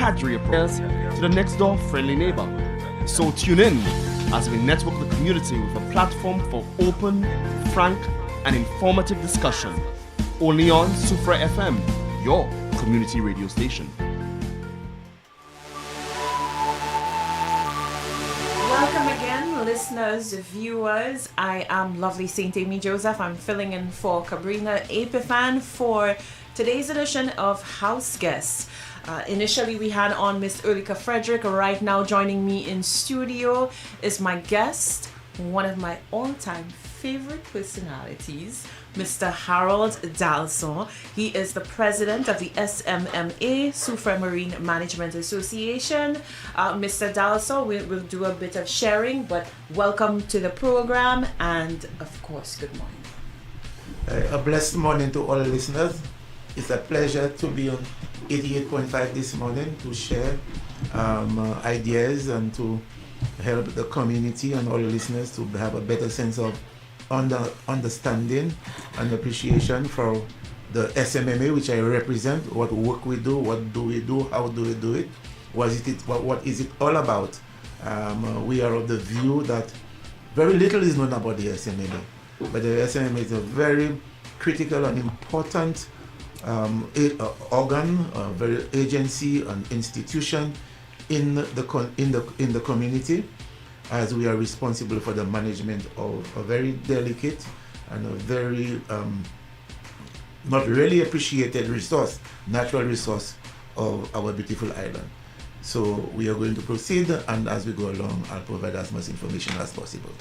cadre approach to the next door friendly neighbor. So tune in as we network the community with a platform for open, frank, and informative discussion. Only on Soufriere FM, your community radio station. Welcome again, listeners, viewers. I am lovely Saint Amy Joseph. I'm filling in for Cabrina Epifan for today's edition of House Guests. Initially, we had on Miss Ulrika Frederick. Right now, joining me in studio is my guest, one of my all-time favorite personalities, Mr. Harold Dalsan. He is the president of the SMMA, Soufriere Marine Management Association. Mr. Dalsan, we'll do a bit of sharing, but welcome to the program, and of course, good morning. A blessed morning to all listeners. It's a pleasure to be on 88.5 this morning to share ideas and to help the community and all the listeners to have a better sense of understanding and appreciation for the SMMA, which I represent, what work we do, what do we do, how do we do it, what is it all about. We are of the view that very little is known about the SMMA, but the SMMA is a very critical and important organ, very agency and institution in the community, as we are responsible for the management of a very delicate and a very not really appreciated resource, natural resource of our beautiful island. So we are going to proceed, and as we go along, I'll provide as much information as possible.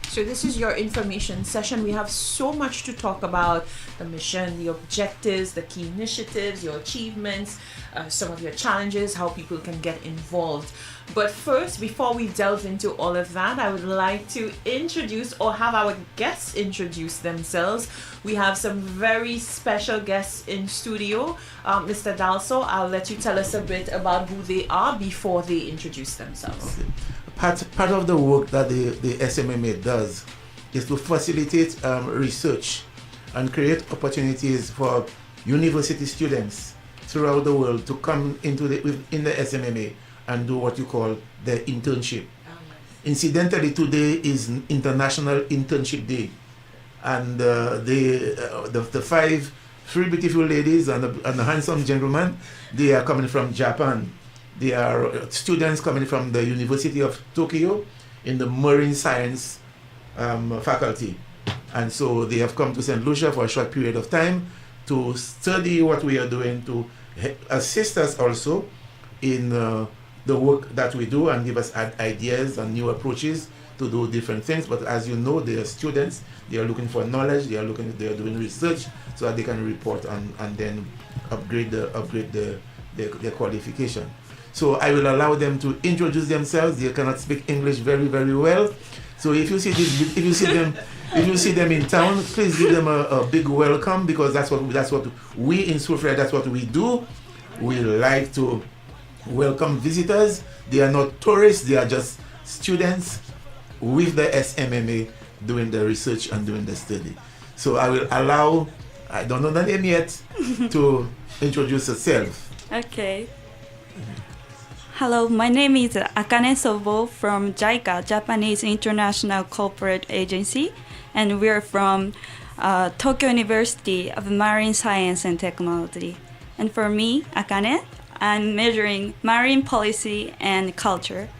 So this is your information session. We have so much to talk about: the mission, the objectives, the key initiatives, your achievements, some of your challenges, how people can get involved. But first, before we delve into all of that, I would like to introduce or have our guests introduce themselves. We have some very special guests in studio. Mr. Dalsan, I'll let you tell us a bit about who they are before they introduce themselves. Okay. Part of the work that the SMMA does is to facilitate research and create opportunities for university students throughout the world to come into in the SMMA and do what you call the internship. Incidentally, today is International Internship Day, and the three beautiful ladies and a handsome gentleman, they are coming from Japan. They are students coming from the University of Tokyo in the Marine Science faculty. And so they have come to St. Lucia for a short period of time to study what we are doing, to assist us also in the work that we do and give us ideas and new approaches to do different things. But as you know, they are students, they are looking for knowledge, they are doing research so that they can report and then upgrade their qualification. So I will allow them to introduce themselves. They cannot speak English very, very well. So if you see them in town, please give them a big welcome, because that's what we in Soufriere, that's what we do. We like to welcome visitors. They are not tourists, they are just students with the SMMA doing the research and doing the study. So I will allow, I don't know the name yet, to introduce herself. Okay. Hello, my name is Akane Sobo from JICA, Japanese International Corporate Agency, and we're from Tokyo University of Marine Science and Technology. And for me, Akane, I'm majoring marine policy and culture.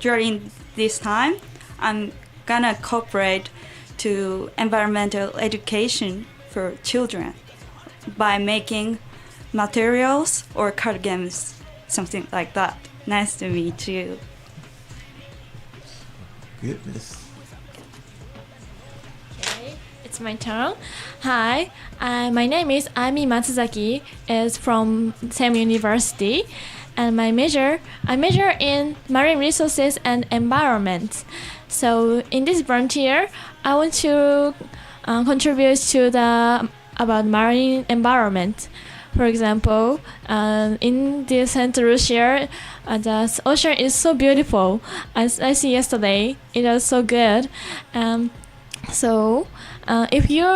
During this time, I'm gonna cooperate to environmental education for children by making materials or card games, something like that. Nice to meet you. Goodness. Okay, it's my turn. Hi, my name is Ami Matsuzaki. Is from same university, and I major in marine resources and environment. So in this volunteer, I want to contribute to about marine environment. For example, in the St. Lucia, the ocean is so beautiful. As I see yesterday, it was so good. So if you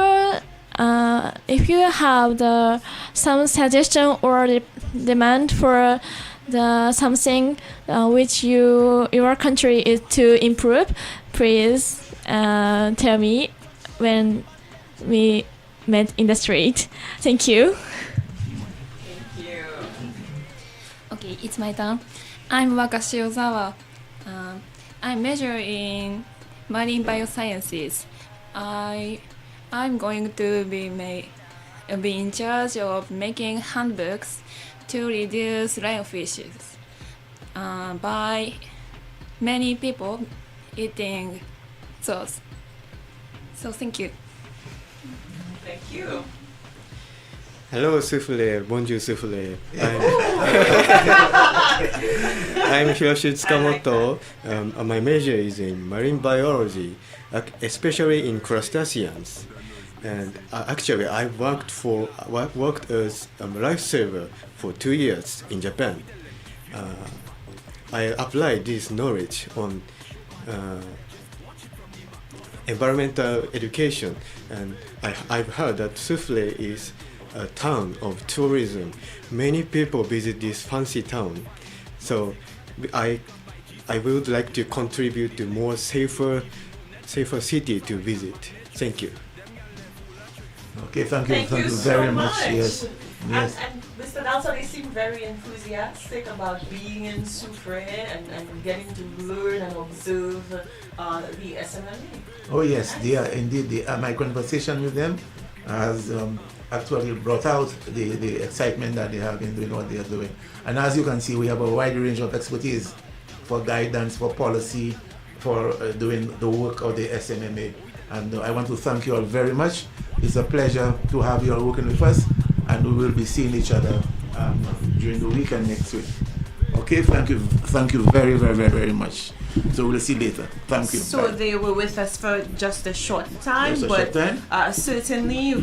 If you have some suggestion or demand for the something which your country is to improve, please tell me when we met in the street. Thank you. Thank you. Okay, it's my turn. I'm Wakashi Ozawa. I major in marine biosciences. I'm going to be in charge of making handbooks to reduce lionfishes by many people eating those. So thank you. Thank you. Hello, Soufriere. Bonjour, Soufriere. I'm Hiroshi Tsukamoto. My major is in marine biology, especially in crustaceans. And actually, I worked as a lifesaver for 2 years in Japan. I applied this knowledge on environmental education, and I've heard that Soufriere is a town of tourism. Many people visit this fancy town, so I would like to contribute to more safer city to visit. Thank you. Okay, thank you so very much. Yes. Yes. And Mr. Dalsan, they seem very enthusiastic about being in Soufriere and getting to learn and observe the SMMA. Oh yes, they are indeed. My conversation with them has actually brought out the excitement that they have in doing what they are doing. And as you can see, we have a wide range of expertise for guidance, for policy, for doing the work of the SMMA. And I want to thank you all very much. It's a pleasure to have you all working with us, and we will be seeing each other during the weekend next week. Okay, thank you very, very, very, very much. So we'll see later. Thank you. So Bye. they were with us for just a short time, Just a but short time. certainly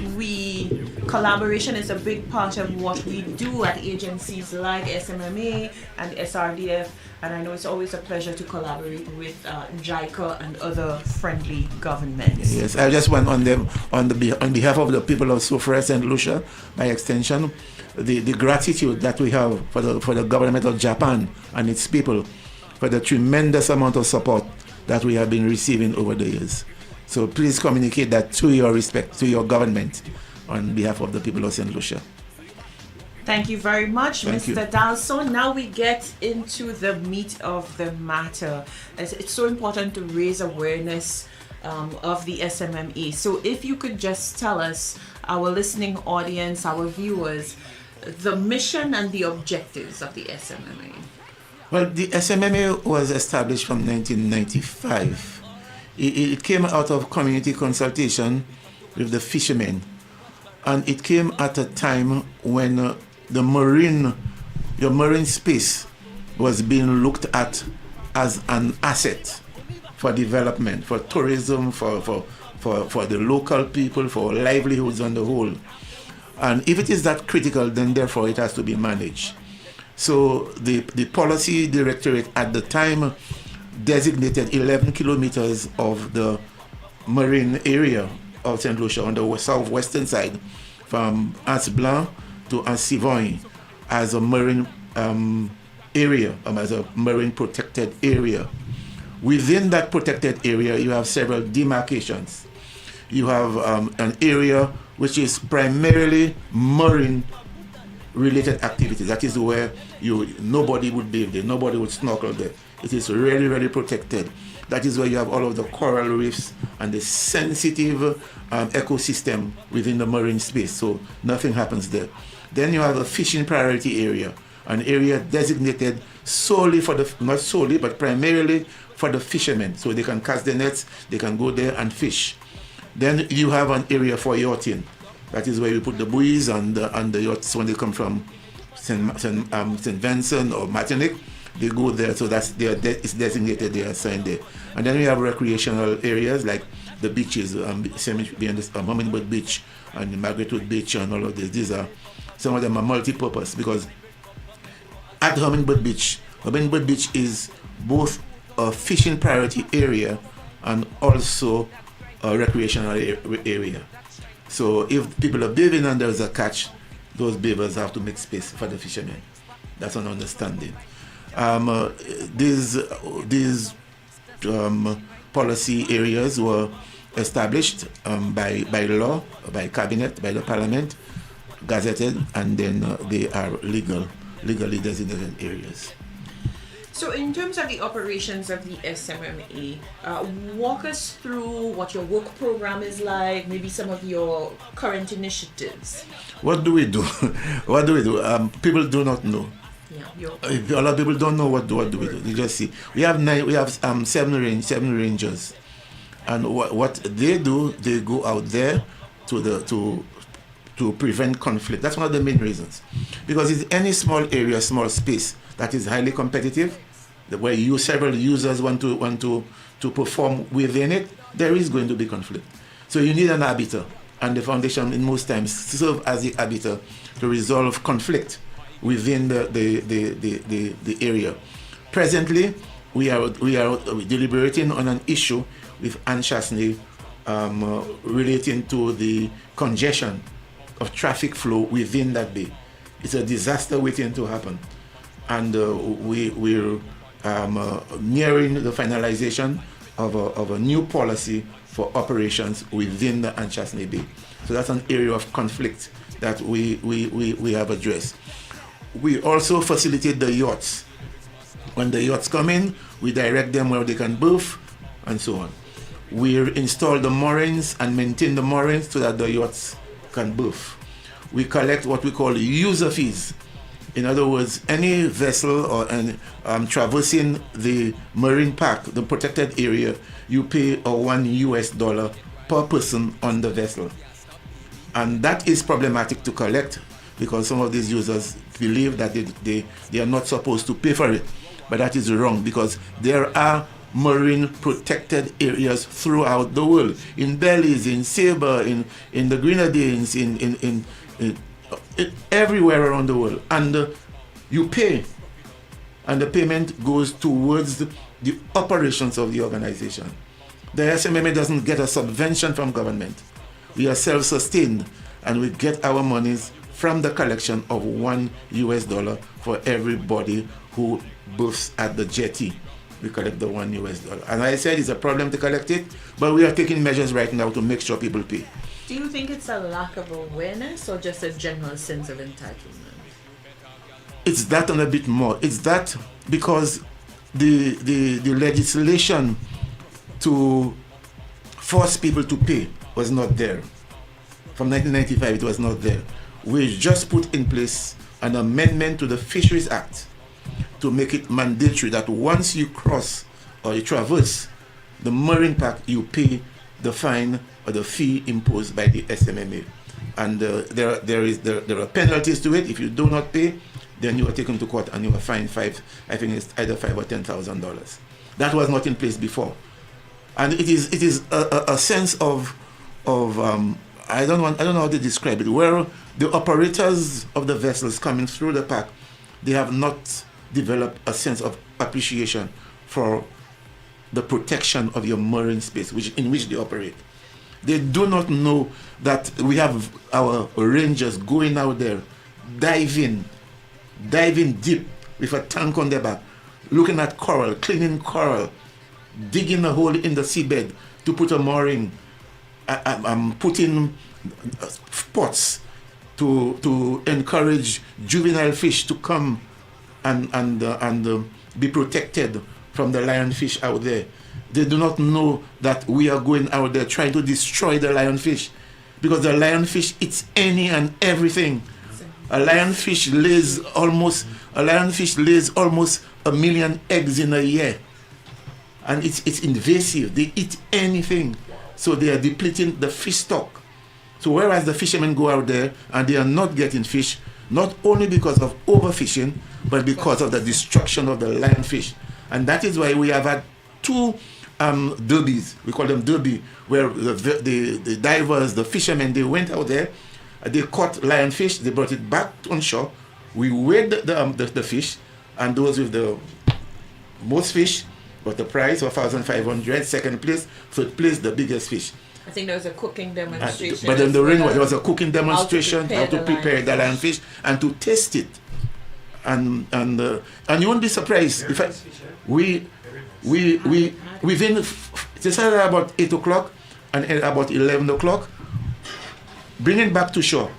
collaboration is a big part of what we do at agencies like SMMA and SRDF, and I know it's always a pleasure to collaborate with JICA and other friendly governments. Yes, I just want on behalf of the people of Soufriere St. Lucia, by extension, the gratitude that we have for the government of Japan and its people for the tremendous amount of support that we have been receiving over the years. So please communicate that to your government on behalf of the people of St. Lucia. Thank you very much, Thank you. Mr. Dalsan. Now we get into the meat of the matter. It's so important to raise awareness of the SMMA. So if you could just tell us, our listening audience, our viewers, the mission and the objectives of the SMMA. Well, the SMMA was established from 1995. It came out of community consultation with the fishermen, and it came at a time when the marine space was being looked at as an asset for development, for tourism, for the local people, for livelihoods on the whole. And if it is that critical, then therefore it has to be managed. So the policy directorate at the time designated 11 kilometers of the marine area of St. Lucia on the southwestern side, from Anse Blanc to Anse Savogne, as a marine area, as a marine protected area. Within that protected area, you have several demarcations. You have an area which is primarily marine related activities. That is where nobody would bathe there, nobody would snorkel there. It is really, really protected. That is where you have all of the coral reefs and the sensitive ecosystem within the marine space, so nothing happens there. Then you have a fishing priority area, an area designated solely for not solely, but primarily for the fishermen, so they can cast their nets, they can go there and fish. Then you have an area for yachting. That is where you put the buoys and the yachts when they come from St. Vincent or Martinique. They go there, so it's designated, they are assigned there. And then we have recreational areas like the beaches, Hummingbird Beach and Margaret Wood Beach and all of this. These are, some of them are multi-purpose, because at Hummingbird Beach is both a fishing priority area and also a recreational area. So if people are bathing and there's a catch, those bathers have to make space for the fishermen. That's an understanding. These policy areas were established by law, by cabinet, by the parliament, gazetted, and then they are legally designated areas. So in terms of the operations of the SMMA, walk us through what your work program is like, maybe some of your current initiatives. What do we do? What do we do? People do not know. Yeah, A lot of people don't know what do we do. They just see. We have seven rangers, and what they do, they go out there to prevent conflict. That's one of the main reasons, because it's any small area, small space that is highly competitive, where several users want to perform within it, there is going to be conflict. So you need an arbiter, and the foundation in most times serve as the arbiter to resolve conflict within the area. Presently, we are deliberating on an issue with Anshasni relating to the congestion of traffic flow within that bay. It's a disaster waiting to happen, and we're nearing the finalization of a new policy for operations within the Anshasni Bay. So that's an area of conflict that we have addressed. We also facilitate the yachts. When the yachts come in, we direct them where they can berth and so on. We install the moorings and maintain the moorings so that the yachts can berth. We collect what we call user fees. In other words, any vessel or traversing the marine park, the protected area, you pay $1 per person on the vessel. And that is problematic to collect, because some of these users believe that they are not supposed to pay for it. But that is wrong, because there are marine protected areas throughout the world. In Belize, in Saba, in the Grenadines, in everywhere around the world. And you pay. And the payment goes towards the operations of the organization. The SMMA doesn't get a subvention from government. We are self-sustained, and we get our monies from the collection of $1 for everybody who berths at the jetty. We collect the $1. And I said it's a problem to collect it, but we are taking measures right now to make sure people pay. Do you think it's a lack of awareness or just a general sense of entitlement? It's that and a bit more. It's that because the legislation to force people to pay was not there. From 1995, it was not there. We just put in place an amendment to the Fisheries Act to make it mandatory that once you cross or you traverse the marine park, you pay the fine or the fee imposed by the SMMA. And there are penalties to it. If you do not pay, then you are taken to court and you are fined I think it's either $5,000 or $10,000. That was not in place before. And it is a sense of I don't know how to describe it, where the operators of the vessels coming through the park, they have not developed a sense of appreciation for the protection of your marine space in which they operate. They do not know that we have our rangers going out there, diving deep with a tank on their back, looking at coral, cleaning coral, digging a hole in the seabed to put a mooring, putting pots to encourage juvenile fish to come and be protected from the lionfish out there. They do not know that we are going out there trying to destroy the lionfish, because the lionfish eats any and everything. A lionfish lays almost 1 million eggs in a year, and it's invasive. They eat anything, so they are depleting the fish stock. So whereas the fishermen go out there and they are not getting fish, not only because of overfishing, but because of the destruction of the lionfish. And that is why we have had 2 derbies, we call them derby, where the divers, the fishermen, they went out there, they caught lionfish, they brought it back on shore, we weighed the fish, and those with the most fish got the prize of 1,500, second place, third place, the biggest fish. I think there was a cooking demonstration. But then as the ring well. there was a cooking demonstration, how to prepare the lionfish. lionfish and to taste it. And you won't be surprised if we within it started about 8 o'clock and ended about 11 o'clock, bringing back to shore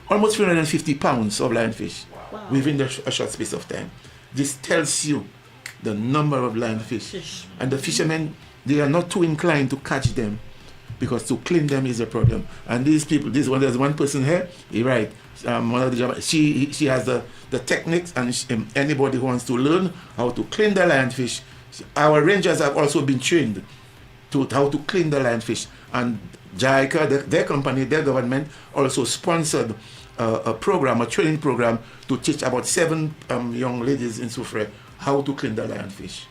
almost 350 pounds of lionfish within a short space of time. This tells you the number of lionfish. And the fishermen, they are not too inclined to catch them because to clean them is a problem. And these people, there's one person here, you're right, one of the she has the techniques, and anybody who wants to learn how to clean the lionfish, our rangers have also been trained to how to clean the lionfish. And JICA, their company, their government also sponsored a training program to teach about 7 young ladies in Soufriere how to clean the lionfish.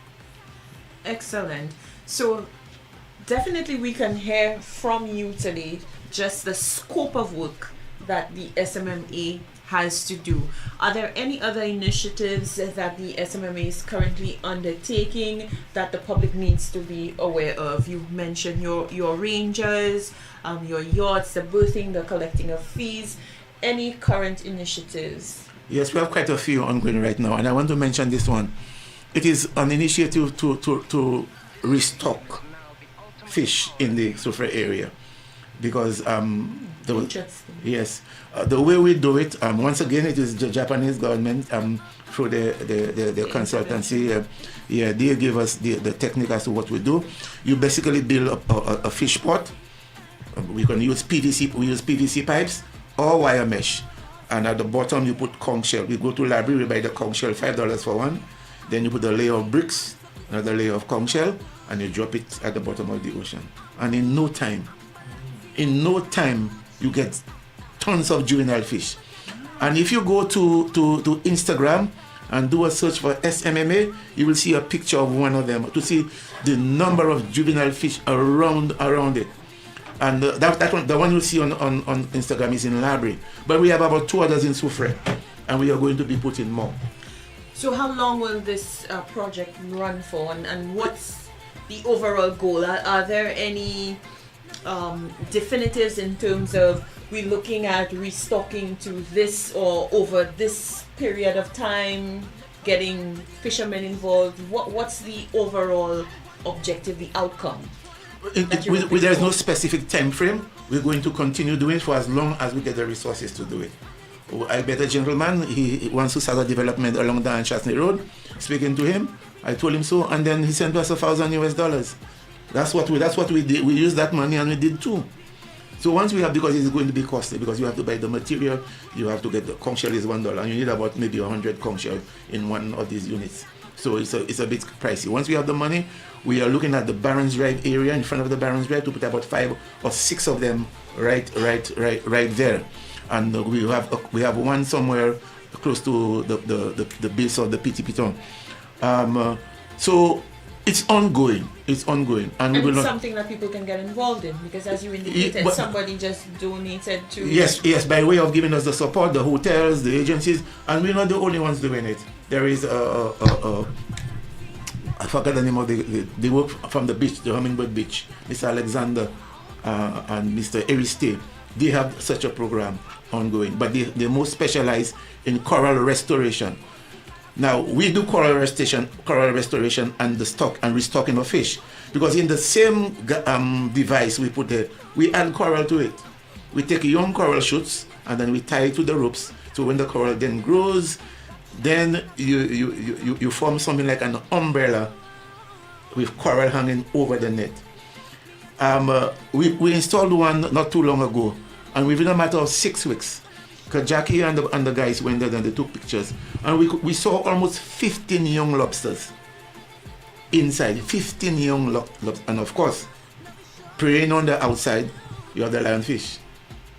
Excellent. So definitely we can hear from you today just the scope of work that the SMMA has to do. Are there any other initiatives that the SMMA is currently undertaking that the public needs to be aware of? You mentioned your rangers, your yachts, the berthing, the collecting of fees. Any current initiatives? Yes, we have quite a few ongoing right now, and I want to mention this one. It is an initiative to restock fish in the Soufriere area, because the way we do it, once again, it is the Japanese government through the consultancy. They give us the technique as to what we do. You basically build a fish pot. We can use PVC. We use PVC pipes or wire mesh, and at the bottom you put conch shell. We go to library, we buy the conch shell, $5 for one. Then you put a layer of bricks, another layer of conch shell, and you drop it at the bottom of the ocean. And in no time, you get tons of juvenile fish. And if you go to Instagram and do a search for SMMA, you will see a picture of one of them to see the number of juvenile fish around it. And that one, the one you see on Instagram is in Library. But we have about 2 others in Soufriere, and we are going to be putting more. So how long will this project run for, and what's the overall goal? Are there any definitives in terms of we're looking at restocking to this or over this period of time, getting fishermen involved? What's the overall objective, the outcome? There's no specific time frame. We're going to continue doing it for as long as we get the resources to do it. I met a gentleman, he wants to start a development along the Chastney Road. Speaking to him, I told him so, and then he sent us $1,000. That's what we did. We used that money and we did too. So once we have, because it's going to be costly, because you have to buy the material, you have to get the conch shell is $1, and you need about maybe 100 conch shell in one of these units. So it's a bit pricey. Once we have the money, we are looking at the Barons Drive area in front of the Barons Drive to put about 5 or 6 of them right there. And we have one somewhere close to the base of the PT Piton. So it's ongoing. And it's something that people can get involved in, because as you indicated, somebody just donated to... Yes, by way of giving us the support, the hotels, the agencies, and we're not the only ones doing it. There is I forgot the name of the work from the beach, the Hummingbird Beach, Mr. Alexander and Mr. Ariste. They have such a program ongoing, but they're more specialized in coral restoration. Now we do coral restoration and the stock and restocking of fish, because in the same device we put we add coral to it. We take young coral shoots and then we tie it to the ropes. So when the coral then grows, then you form something like an umbrella with coral hanging over the net. We installed one not too long ago, and within a matter of 6 weeks, because Jackie and the guys went there and they took pictures, and we saw almost 15 young lobsters inside. 15 young lobsters, and of course, preying on the outside, you have the lionfish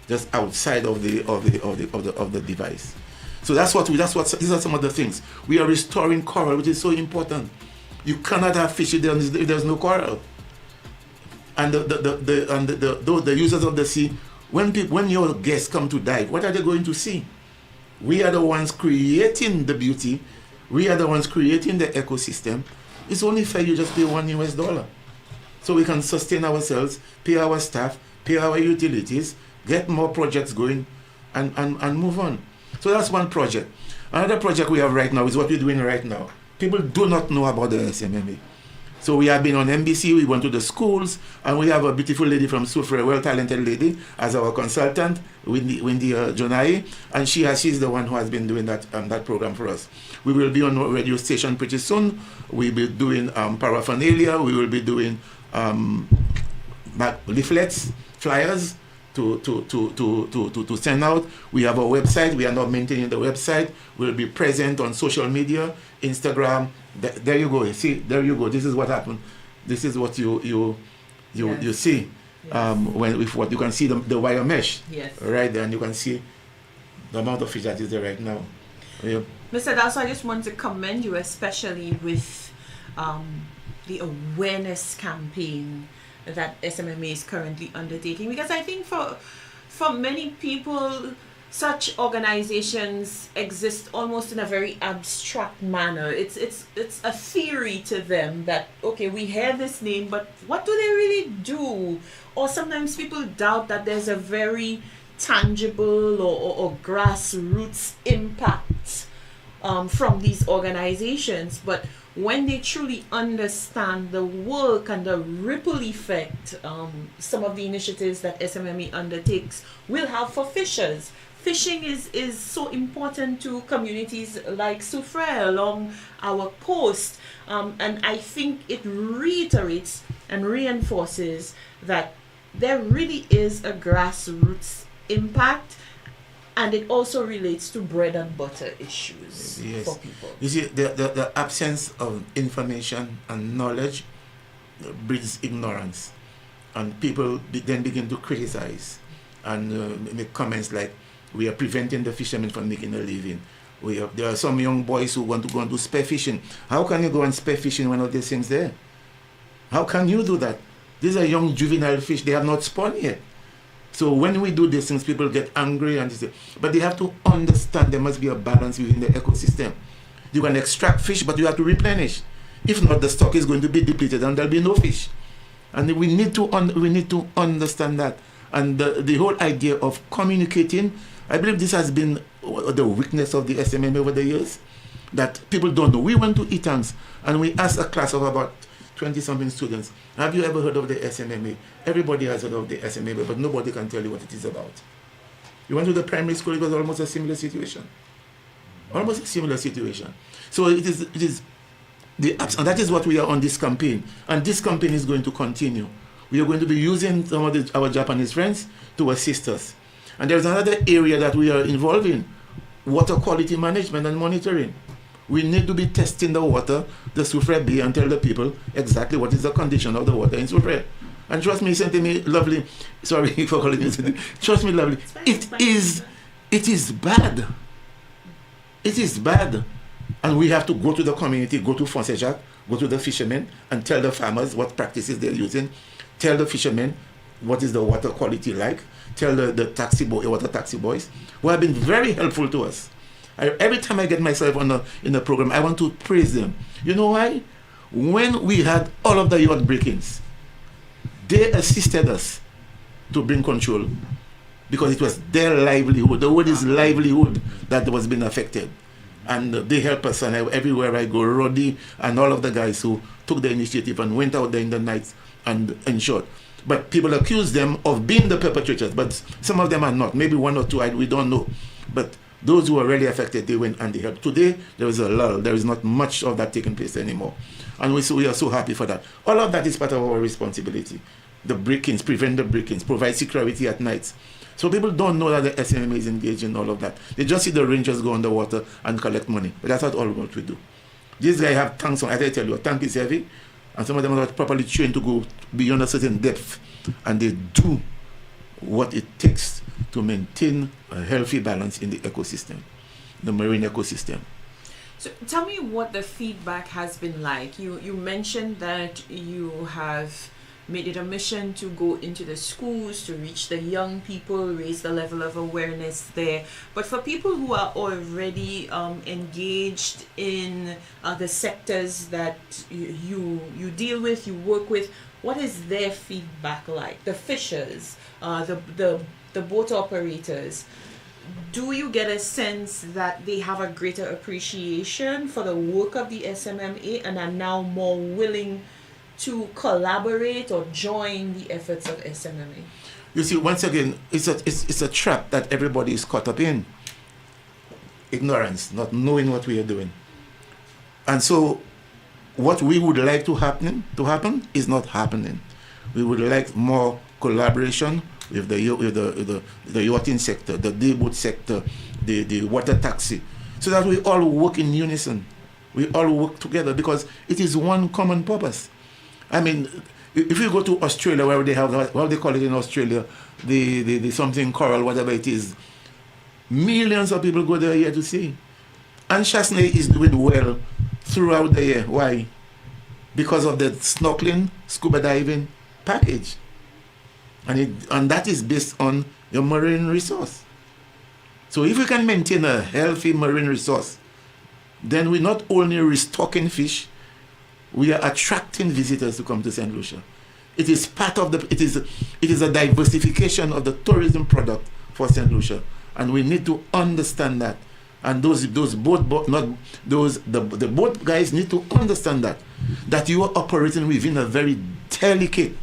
just outside of the device. So these are some of the things. We are restoring coral, which is so important. You cannot have fish if there's no coral. And the users of the sea, when your guests come to dive, what are they going to see? We are the ones creating the beauty. We are the ones creating the ecosystem. It's only fair you just pay $1. so we can sustain ourselves, pay our staff, pay our utilities, get more projects going, and move on. So that's one project. Another project we have right now is what we're doing right now. People do not know about the SMMA. So we have been on NBC, we went to the schools, and we have a beautiful lady from Soufriere, a well-talented lady, as our consultant, Wendy Jonai, and she's the one who has been doing that program for us. We will be on a radio station pretty soon. We'll be doing paraphernalia, we will be doing leaflets, flyers, to send out. We have a website. We are not maintaining the website. We'll be present on social media, Instagram. There you go. See, there you go. This is what happened. This is what you see. Yes. When with what you can see the wire mesh. Yes. Right there, and you can see the amount of fish that is there right now. Yeah. Mr. Dalsan, I just want to commend you, especially with the awareness campaign that SMMA is currently undertaking, because I think for many people, such organizations exist almost in a very abstract manner. It's a theory to them that, okay, we hear this name, but what do they really do? Or sometimes people doubt that there's a very tangible or grassroots impact from these organizations. But when they truly understand the work and the ripple effect some of the initiatives that SMME undertakes will have for fishers. Fishing is so important to communities like Soufriere along our coast, and I think it reiterates and reinforces that there really is a grassroots impact, and it also relates to bread and butter issues for people. You see, the absence of information and knowledge breeds ignorance, and people then begin to criticize and make comments like, we are preventing the fishermen from making a living. There are some young boys who want to go and do spear fishing. How can you go and spear fishing when all these things there? How can you do that? These are young juvenile fish. They have not spawned yet. So when we do these things, people get angry and they say, but they have to understand there must be a balance within the ecosystem. You can extract fish, but you have to replenish. If not, the stock is going to be depleted and there'll be no fish. And we need to understand that. And the whole idea of communicating, I believe this has been the weakness of the SMMA over the years, that people don't know. We went to ETANS and we asked a class of about 20-something students, have you ever heard of the SMMA? Everybody has heard of the SMMA, but nobody can tell you what it is about. You went to the primary school, it was almost a similar situation. Almost a similar situation. So it is the apps, and that is what we are on this campaign. And this campaign is going to continue. We are going to be using some of our Japanese friends to assist us. And there's another area that we are involved in, water quality management and monitoring. We need to be testing the water, the Soufriere Bay, and tell the people exactly what is the condition of the water in Soufriere. And trust me, Saint-Amy, lovely, sorry for calling me Saint-Amy, trust me, lovely, it is bad. It is bad. And we have to go to the community, go to Fonsejac, go to the fishermen, and tell the farmers what practices they're using, tell the fishermen what is the water quality like, tell the water taxi boys, who have been very helpful to us. Every time I get myself in a program, I want to praise them. You know why? When we had all of the yacht break-ins, they assisted us to bring control because it was their livelihood. The word is livelihood that was being affected. And they help us, and everywhere I go, Roddy and all of the guys who took the initiative and went out there in the nights and ensured. But people accuse them of being the perpetrators, but some of them are not. Maybe one or two, we don't know. But those who are really affected, they went and they helped. Today, there is a lull. There is not much of that taking place anymore. And we are so happy for that. All of that is part of our responsibility. The break-ins, prevent the break-ins, provide security at nights. So people don't know that the SMMA is engaged in all of that. They just see the rangers go underwater and collect money. But that's not all what we do. These guys have tanks on. As I tell you, a tank is heavy, and some of them are not properly trained to go beyond a certain depth. And they do what it takes to maintain a healthy balance in the ecosystem, the marine ecosystem. So tell me what the feedback has been like. You mentioned that you have made it a mission to go into the schools, to reach the young people, raise the level of awareness there. But for people who are already engaged in the sectors that you deal with, you work with, what is their feedback like? The fishers, the boat operators. Do you get a sense that they have a greater appreciation for the work of the SMMA and are now more willing to collaborate or join the efforts of SMMA? You see, once again, it's a trap that everybody is caught up in. Ignorance, not knowing what we are doing. And so what we would like to happen is not happening. We would like more collaboration with the yachting sector, the day boat sector, the water taxi, so that we all work in unison. We all work together because it is one common purpose. I mean, if you go to Australia, where they have, what they call it in Australia, the something coral, whatever it is, millions of people go there here to see. And Chasney is doing well throughout the year. Why? Because of the snorkeling, scuba diving package. And that is based on your marine resource. So if we can maintain a healthy marine resource, then we're not only restocking fish, we are attracting visitors to come to St. Lucia. It is part of it is a diversification of the tourism product for St. Lucia. And we need to understand that. And the boat guys need to understand that you are operating within a very delicate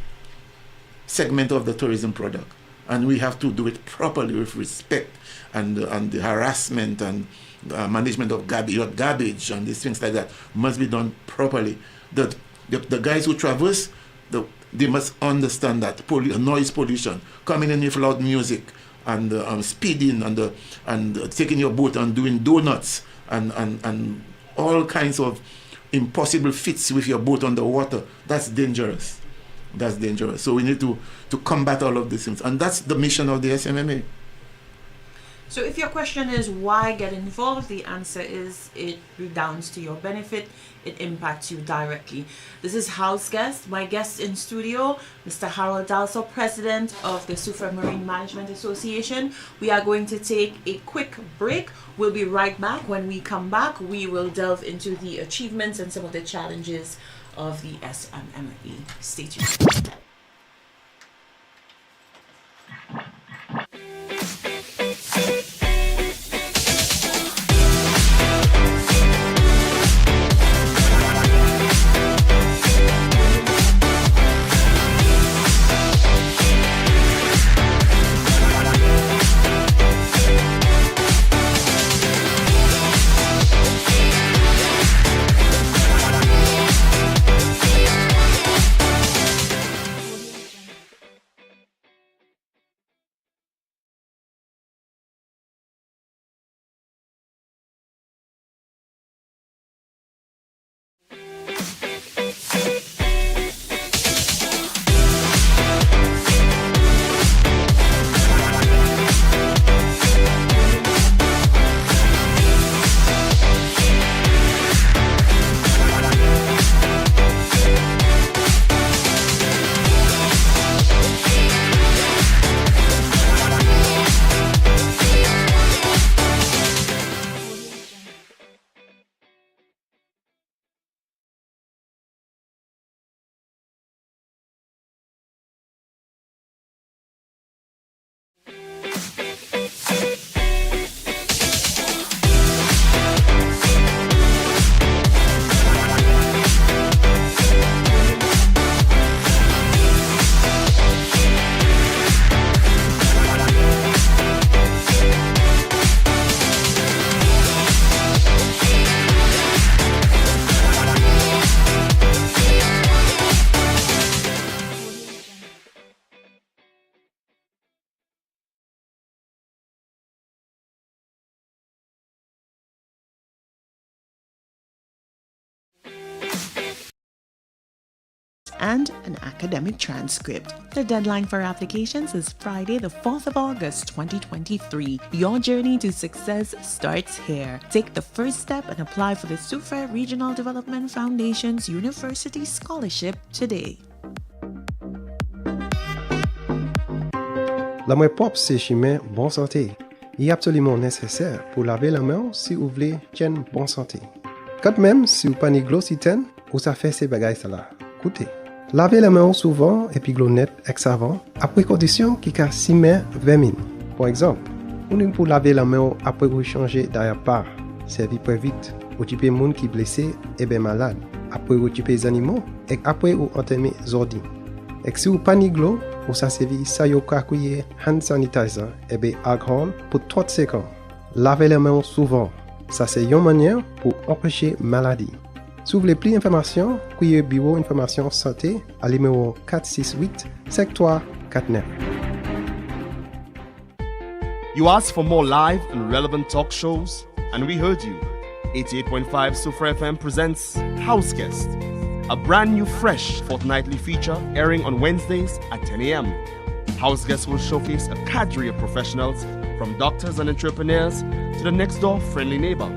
segment of the tourism product. And we have to do it properly with respect and the harassment and management of garbage and these things like that must be done properly. The guys who traverse, they must understand that noise pollution, coming in with loud music, and speeding and taking your boat and doing donuts and all kinds of impossible feats with your boat on the water. That's dangerous. That's dangerous. So we need to combat all of these things, and that's the mission of the SMMA. So if your question is why get involved, the answer is it redounds to your benefit. It impacts you directly. This is House Guest. My guest in studio, Mr. Harold Dalsan, President of the Soufriere Marine Management Association. We are going to take a quick break. We'll be right back. When we come back, we will delve into the achievements and some of the challenges of the SMMA. Stay tuned. And an academic transcript. The deadline for applications is Friday, the 4th of August, 2023. Your journey to success starts here. Take the first step and apply for the Soufriere Regional Development Foundation's University Scholarship today. La main propre, c'est chemin bonne santé. Il est absolument nécessaire pour laver la main si vous voulez une bonne santé. Quand même, si vous prenez glossitaine, ou ça fait ces bagailles là. Écoutez. Lavez les mains souvent et puis net avec savon après condition qui a Smma vermine. Par exemple, on pour laver la main après vous changer d'ailleurs pas, servir très vite, occuper les gens qui blessés et bien malades, après occuper les animaux et après ou entamer les ordi. Et si vous pas ni l'eau, vous ça servir ça yo kakouye hand sanitizer et bien alcool pour 30 secondes. Lavez les mains souvent. Ça c'est une manière pour empêcher maladie. Si vous voulez plus d'informations, criez Bureau Information Santé à numéro 468 5349. You asked for more live and relevant talk shows, and we heard you. 88.5 Soufriere FM presents House Guest, a brand new fresh fortnightly feature airing on Wednesdays at 10 a.m. House Guest will showcase a cadre of professionals from doctors and entrepreneurs to the next door friendly neighbor.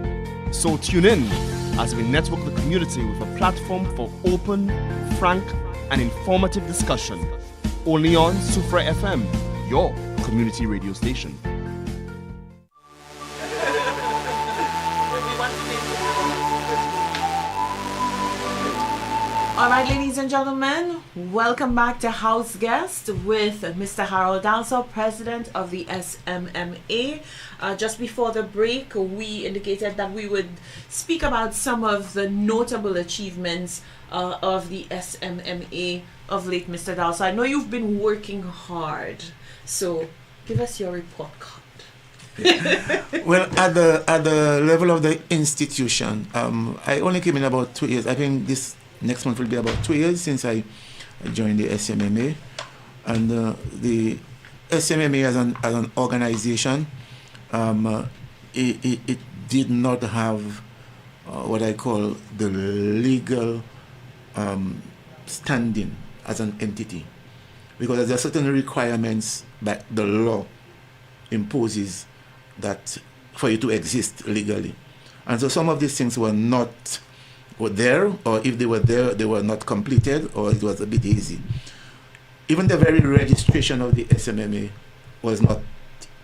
So tune in as we network the community with a platform for open, frank, and informative discussion. Only on Soufriere FM, your community radio station. All right, ladies and gentlemen, welcome back to House Guest with Mr. Harold Dalsan, President of the SMMA. Just before the break, we indicated that we would speak about some of the notable achievements of the SMMA of late, Mr. Dalsan. I know you've been working hard, so give us your report card. Well, at the level of the institution, I only came in about 2 years. I think this next month will be about 2 years since I joined the SMMA, and the SMMA as an organization, it did not have what I call the legal standing as an entity, because there are certain requirements that the law imposes that for you to exist legally, and so some of these things were there, or if they were there, they were not completed, or it was a bit easy. Even the very registration of the SMMA was not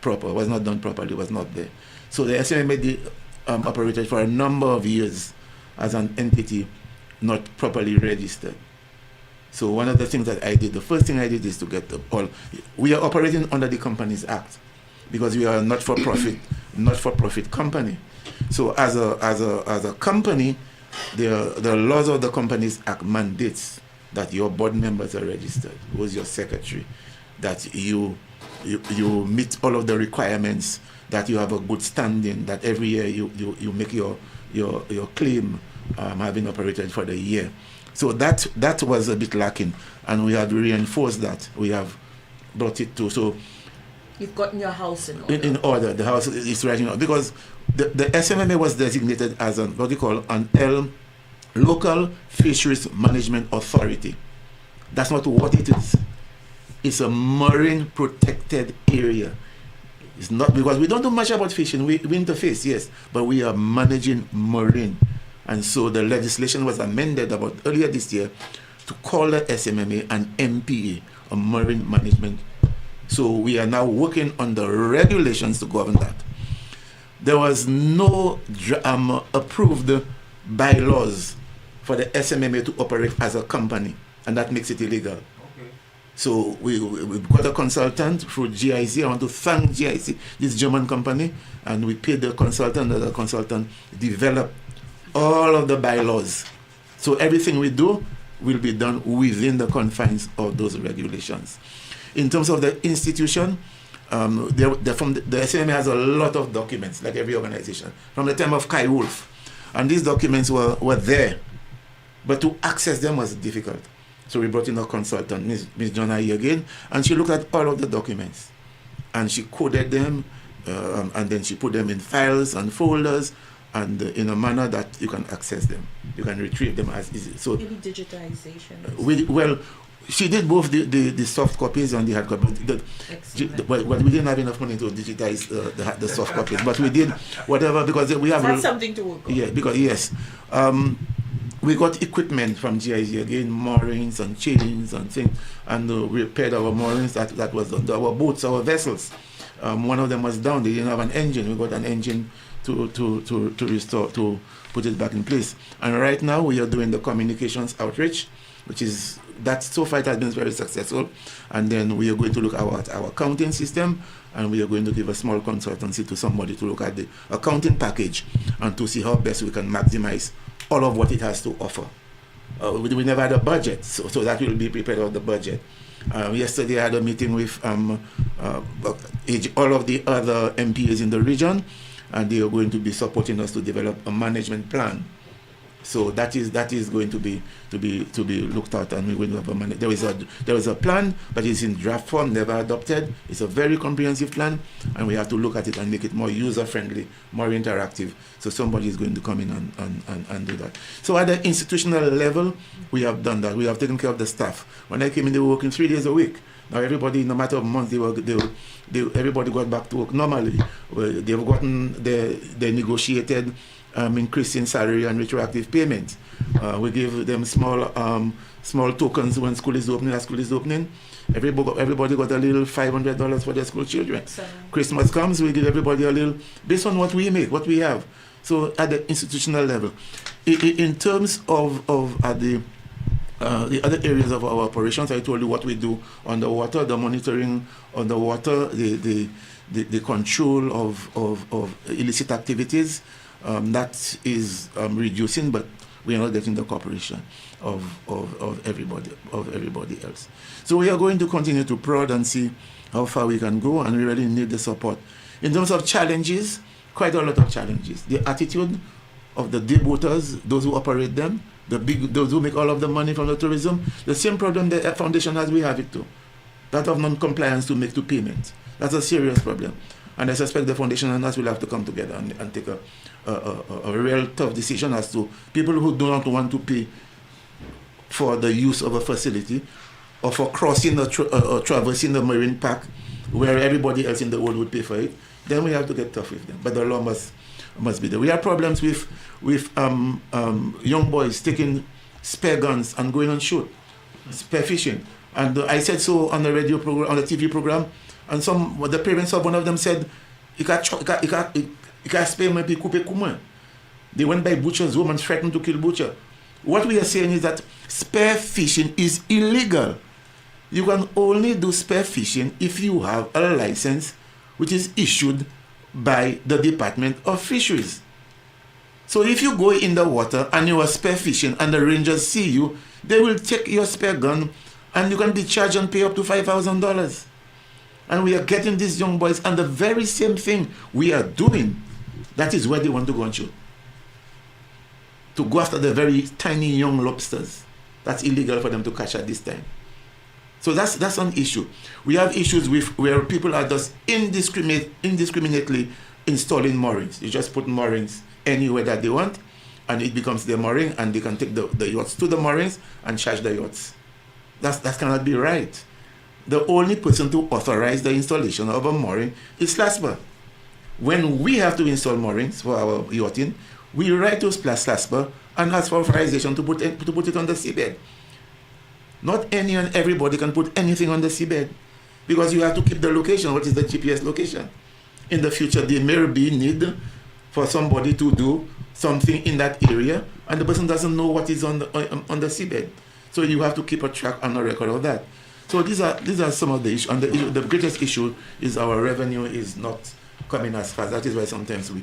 proper, was not done properly, was not there. So the SMMA operated for a number of years as an entity not properly registered. So one of the things that I did, the first thing I did is to get we are operating under the Companies Act because we are a not-for-profit company. So as a company, the laws of the Companies Act mandates that your board members are registered, who's your secretary, that you meet all of the requirements, that you have a good standing, that every year you make your claim having operated for the year. So that was a bit lacking, and we have reinforced that. We have brought it to, so you've gotten your house in order. In order, the house is right now, because the SMMA was designated as an Local Fisheries Management Authority. That's not what it is. It's a marine protected area. It's not, because we don't do much about fishing. We interface, yes, but we are managing marine. And so the legislation was amended about earlier this year to call the SMMA an MPA, a marine management. So we are now working on the regulations to govern that. There was no approved bylaws for the SMMA to operate as a company, and that makes it illegal. Okay. So we got a consultant through GIC. I want to thank GIC, this German company, and we paid the consultant, and the consultant developed all of the bylaws. So everything we do will be done within the confines of those regulations. In terms of the institution, from the SMMA has a lot of documents, like every organization, from the time of Kai Wolf. And these documents were there, but to access them was difficult. So we brought in a consultant, Ms. Jonna again, and she looked at all of the documents. And she coded them, and then she put them in files and folders, and in a manner that you can access them. You can retrieve them as easy. So maybe digitization. Well, she did both the soft copies and the hard copies. But we didn't have enough money to digitize the soft copies. But we did whatever, because we have... That's something to work on. Yeah, because yes. We got equipment from GIZ again, moorings and chains and things. And we repaired our moorings. That was our boats, our vessels. One of them was down. They didn't have an engine. We got an engine to restore, to put it back in place. And right now we are doing the communications outreach. which is that so far it has been very successful. And then we are going to look at our accounting system, and we are going to give a small consultancy to somebody to look at the accounting package and to see how best we can maximize all of what it has to offer. We never had a budget, so that will be prepared of the budget. Yesterday I had a meeting with all of the other MPAs in the region, and they are going to be supporting us to develop a management plan. So that is going to be looked at, and we're going to have there is a plan, but it's in draft form, never adopted. It's a very comprehensive plan, and we have to look at it and make it more user friendly, more interactive. So somebody is going to come in and do that. So at the institutional level, we have done that. We have taken care of the staff. When I came in, they were working 3 days a week. Now everybody, in a matter of months, everybody got back to work normally. They've gotten they negotiated increase in salary and retroactive payment. We give them small tokens when school is opening. As school is opening, everybody got a little $500 for their school children. Christmas comes, we give everybody a little based on what we make, what we have. So at the institutional level, in terms of the other areas of our operations, I told you what we do on the water, the monitoring on the water, the control of illicit activities. That is reducing, but we are not getting the cooperation of everybody else. So we are going to continue to prod and see how far we can go, and we really need the support. In terms of challenges, quite a lot of challenges. The attitude of the day boaters, those who operate them, those who make all of the money from the tourism, the same problem the foundation has, we have it too. That of non-compliance to make to payment. That's a serious problem. And I suspect the foundation and us will have to come together and take a real tough decision as to people who do not want to pay for the use of a facility or for crossing or traversing the marine park where everybody else in the world would pay for it. Then we have to get tough with them. But the law must be there. We have problems with young boys taking spare guns and going and shoot, spare fishing. And I said so on the radio program, on the TV program, and the parents of one of them said, they went by butcher's home and threatened to kill butcher. What we are saying is that spare fishing is illegal. You can only do spare fishing if you have a license which is issued by the Department of Fisheries. So if you go in the water and you are spare fishing and the rangers see you, they will take your spare gun and you can be charged and pay up to $5,000. And we are getting these young boys, and the very same thing we are doing, that is where they want to go and shoot. To go after the very tiny young lobsters. That's illegal for them to catch at this time. So that's an issue. We have issues with where people are just indiscriminately installing moorings. You just put moorings anywhere that they want, and it becomes their mooring, and they can take the yachts to the moorings and charge the yachts. That cannot be right. The only person to authorize the installation of a mooring is SLASPA. When we have to install moorings for our yachting, we write to SLASPA and ask for authorization to put it on the seabed. Not any and everybody can put anything on the seabed, because you have to keep the location. What is the GPS location? In the future, there may be need for somebody to do something in that area, and the person doesn't know what is on the seabed. So you have to keep a track and a record of that. So these are some of the issues. And the greatest issue is our revenue is not coming as fast. That is why sometimes we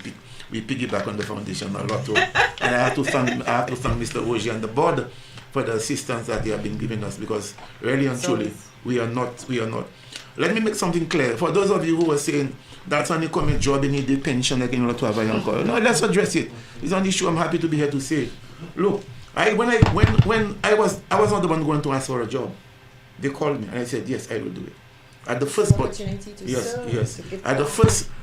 piggyback on the foundation a lot too. And I have to thank Mr. Oji and the board for the assistance that they have been giving us, because really and truly we are not. Let me make something clear. For those of you who were saying that's only coming job, they need the pension like in order to have a young girl. No, let's address it. It's an issue I'm happy to be here to say. Look, when I was not the one going to ask for a job. They called me and I said, yes, I will do it. At the first board,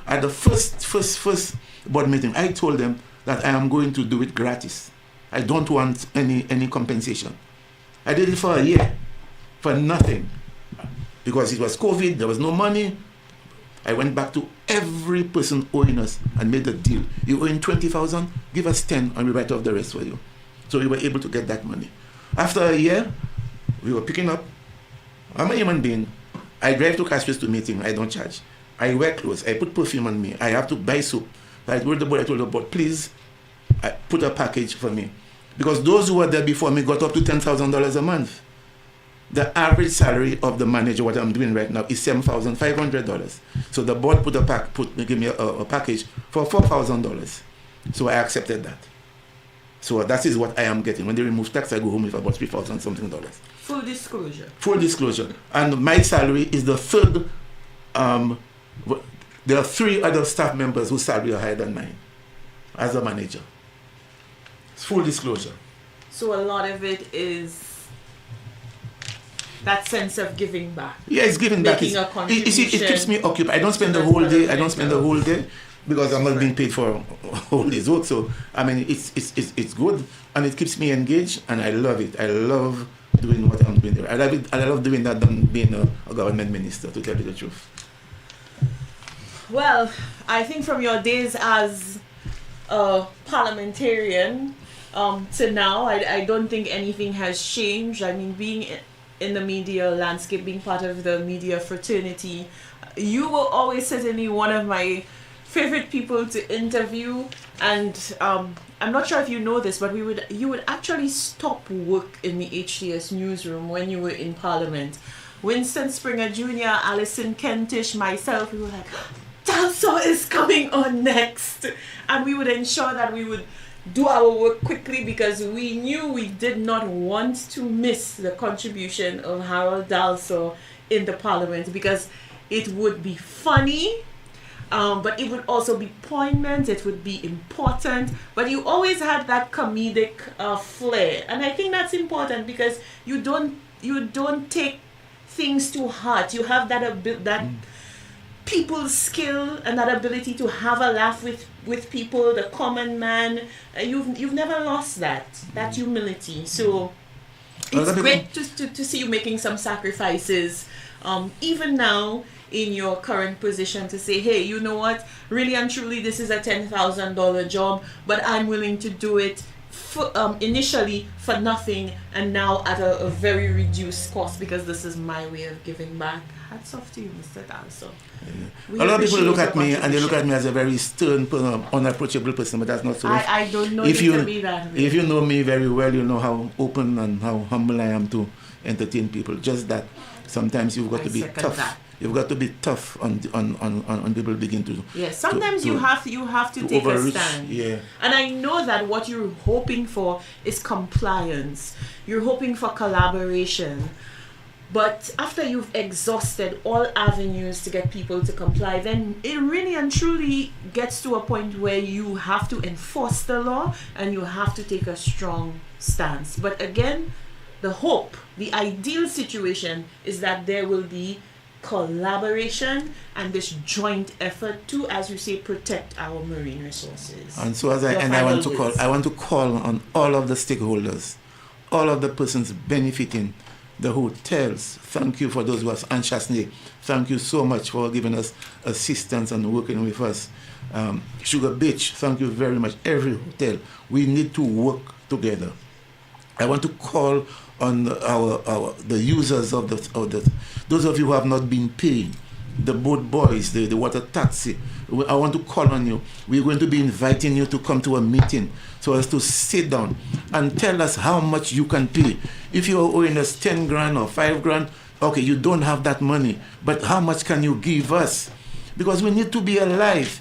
At the first board meeting, I told them that I am going to do it gratis. I don't want any compensation. I did it for a year, for nothing, because it was COVID. There was no money. I went back to every person owing us and made a deal. You owe 20,000, give us 10, and we write off the rest for you. So we were able to get that money. After a year, we were picking up. I'm a human being. I drive to Casper's to meeting. I don't charge. I wear clothes. I put perfume on me. I have to buy soap. I told the boy, please put a package for me. Because those who were there before me got up to $10,000 a month. The average salary of the manager, what I'm doing right now, is $7,500. So the board give me a package for $4,000. So I accepted that. So that is what I am getting. When they remove tax, I go home with about $3,000 something. Full disclosure. Full disclosure. And my salary is the third. There are 3 other staff members whose salary are higher than mine as a manager. It's full disclosure. So a lot of it is that sense of giving back. Yeah, it's giving back. Making a contribution. It keeps me occupied. I don't spend the whole day. I don't spend the whole day because I'm not being paid for a whole day's work. So I mean, it's good and it keeps me engaged and I love it. I love doing what I'm doing there. I love it. I love doing that than being a government minister, to tell you the truth. Well, I think from your days as a parliamentarian to now, I don't think anything has changed. I mean, being in the media landscape, being part of the media fraternity, you were always certainly one of my favorite people to interview. And I'm not sure if you know this, but you would actually stop work in the HTS newsroom when you were in Parliament. Winston Springer Jr., Alison Kentish, myself, we were like, Dalsan is coming on next. And we would ensure that we would do our work quickly because we knew we did not want to miss the contribution of Harold Dalsan in the Parliament because it would be funny, but it would also be poignant, it would be important, but you always had that comedic flair, and I think that's important because you don't take things too hard. You have that people's skill and that ability to have a laugh with people, the common man. You've never lost that humility. So it's great to see you making some sacrifices, even now in your current position, to say, hey, you know what, really and truly this is a $10,000 job, but I'm willing to do it initially for nothing and now at a very reduced cost because this is my way of giving back. Hats off to you, Mr. Dalsan. A lot of people look at me and they look at me as a very stern, unapproachable person, but that's not so. I don't know you to be that way. If you know me very well, you know how open and how humble I am to entertain people. Just that sometimes you've got to be tough. That. You've got to be tough on people begin to. Yes, sometimes you have to take overreach, a stand. Yeah. And I know that what you're hoping for is compliance. You're hoping for collaboration. But after you've exhausted all avenues to get people to comply, then it really and truly gets to a point where you have to enforce the law and you have to take a strong stance. But again, the ideal situation is that there will be collaboration and this joint effort to, as you say, protect our marine resources. And so I want to call on all of the stakeholders, all of the persons benefiting, the hotels. Thank you for those who are anxiously. Thank you so much for giving us assistance and working with us. Sugar Beach, thank you very much. Every hotel, we need to work together. I want to call on the users of those of you who have not been paid, the boat boys, the water taxi. I want to call on you. We're going to be inviting you to come to a meeting so as to sit down and tell us how much you can pay. If you're owing us 10 grand or 5 grand, okay, you don't have that money, but how much can you give us? Because we need to be alive.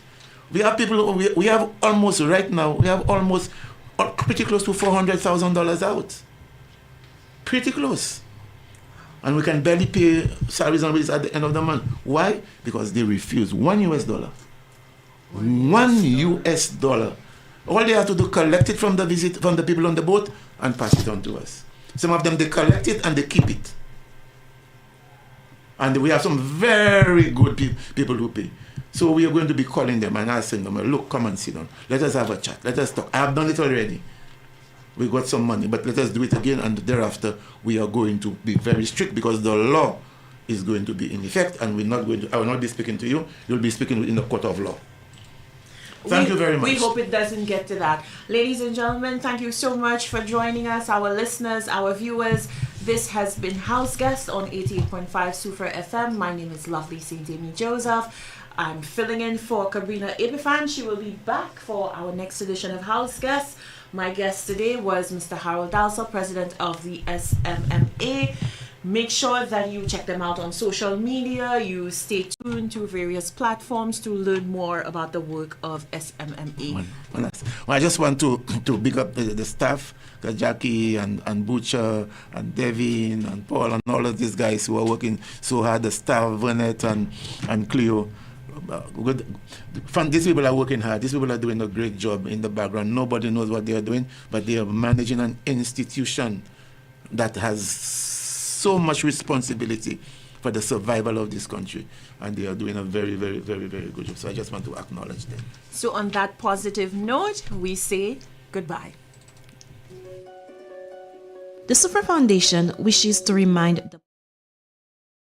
We have people, we have almost right now, we have almost pretty close to $400,000 out. Pretty close. And we can barely pay salaries and wages at the end of the month. Why? Because they refuse $1 US. $1 US. All they have to do, collect it from the people on the boat and pass it on to us. Some of them, they collect it and they keep it. And we have some very good people who pay. So we are going to be calling them and asking them, look, come and sit down. Let us have a chat. Let us talk. I have done it already. We got some money, but let us do it again, and thereafter we are going to be very strict because the law is going to be in effect, and I will not be speaking to you. You'll be speaking in the court of law. Thank you very much. We hope it doesn't get to that. Ladies and gentlemen, thank you so much for joining us, our listeners, our viewers. This has been House Guest on 88.5 Soufriere FM. My name is Lovely St. Amy Joseph. I'm filling in for Kabrina Epifan. She will be back for our next edition of House Guest. My guest today was Mr. Harold Dalsan, president of the SMMA. Make sure that you check them out on social media. You stay tuned to various platforms to learn more about the work of SMMA. Well, I just want to big up the staff, Jackie and Butcher and Devin and Paul and all of these guys who are working so hard, the staff, Vernet and Cleo. These people are working hard. These people are doing a great job in the background. Nobody knows what they are doing, but they are managing an institution that has so much responsibility for the survival of this country, and they are doing a very, very, very, very good job. So I just want to acknowledge them. So on that positive note, we say goodbye. The Soufriere Foundation wishes to remind the